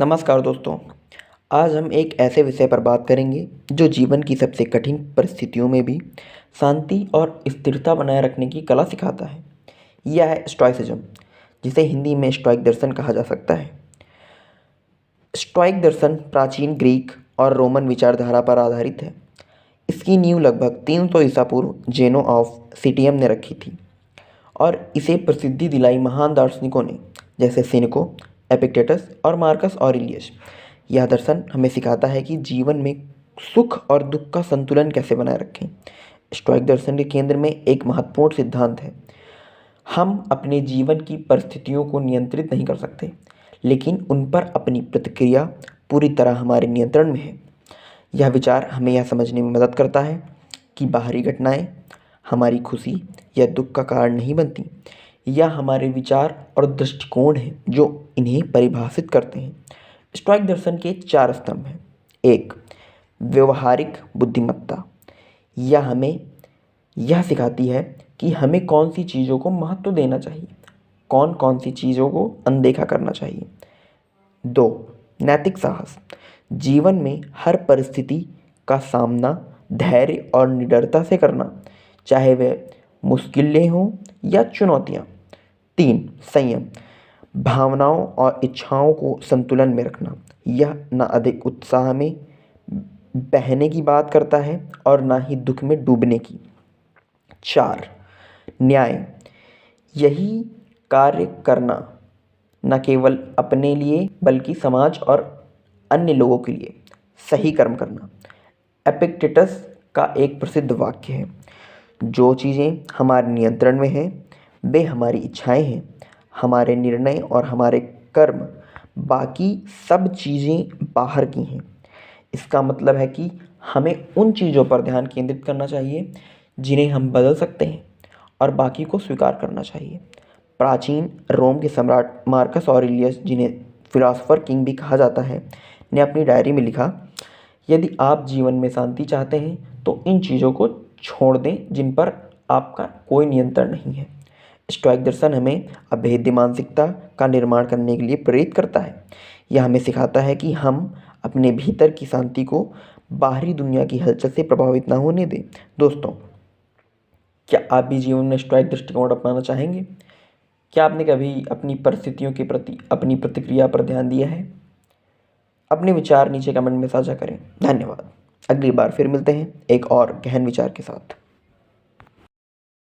नमस्कार दोस्तों। आज हम एक ऐसे विषय पर बात करेंगे जो जीवन की सबसे कठिन परिस्थितियों में भी शांति और स्थिरता बनाए रखने की कला सिखाता है। यह है स्टोइसिज्म, जिसे हिंदी में स्टोइक दर्शन कहा जा सकता है। स्टोइक दर्शन प्राचीन ग्रीक और रोमन विचारधारा पर आधारित है। इसकी नींव लगभग 300 ईसा पूर्व जेनो ऑफ सिटियम ने रखी थी और इसे प्रसिद्धि दिलाई महान दार्शनिकों ने, जैसे सेनेको, एपिक्टेटस और मार्कस ऑरेलियस। यह दर्शन हमें सिखाता है कि जीवन में सुख और दुख का संतुलन कैसे बनाए रखें। स्टोइक दर्शन के केंद्र में एक महत्वपूर्ण सिद्धांत है। हम अपने जीवन की परिस्थितियों को नियंत्रित नहीं कर सकते, लेकिन उन पर अपनी प्रतिक्रिया पूरी तरह हमारे नियंत्रण में है। यह विचार हमें यह समझने में मदद करता है कि बाहरी घटनाएं हमारी खुशी या दुख का कारण नहीं बनती। यह हमारे विचार और दृष्टिकोण हैं जो इन्हें परिभाषित करते हैं। स्टोइक दर्शन के 4 स्तंभ हैं। 1. व्यवहारिक बुद्धिमत्ता। यह हमें यह सिखाती है कि हमें कौन सी चीज़ों को महत्व देना चाहिए, कौन कौन सी चीज़ों को अनदेखा करना चाहिए। 2. नैतिक साहस। जीवन में हर परिस्थिति का सामना धैर्य और निडरता से करना, चाहे वे मुश्किलें हों या चुनौतियाँ। 3. संयम। भावनाओं और इच्छाओं को संतुलन में रखना। यह न अधिक उत्साह में बहने की बात करता है और ना ही दुख में डूबने की। 4. न्याय। यही कार्य करना, न केवल अपने लिए बल्कि समाज और अन्य लोगों के लिए सही कर्म करना। एपिक्टेटस का एक प्रसिद्ध वाक्य है, जो चीज़ें हमारे नियंत्रण में हैं वे हमारी इच्छाएं हैं, हमारे निर्णय और हमारे कर्म बाकी सब चीज़ें बाहर की हैं। इसका मतलब है कि हमें उन चीज़ों पर ध्यान केंद्रित करना चाहिए जिन्हें हम बदल सकते हैं और बाकी को स्वीकार करना चाहिए। प्राचीन रोम के सम्राट मार्कस ऑरेलियस, जिन्हें फिलॉसफर किंग भी कहा जाता है, ने अपनी डायरी में लिखा, यदि आप जीवन में शांति चाहते हैं तो इन चीज़ों को छोड़ दें जिन पर आपका कोई नियंत्रण नहीं है। स्टोइक दर्शन हमें अभेद्य मानसिकता का निर्माण करने के लिए प्रेरित करता है। यह हमें सिखाता है कि हम अपने भीतर की शांति को बाहरी दुनिया की हलचल से प्रभावित ना होने दें। दोस्तों, क्या आप भी जीवन में स्टोइक दृष्टिकोण अपनाना चाहेंगे? क्या आपने कभी अपनी परिस्थितियों के प्रति अपनी प्रतिक्रिया पर ध्यान दिया है? अपने विचार नीचे कमेंट में साझा करें। धन्यवाद। अगली बार फिर मिलते हैं एक और गहन विचार के साथ।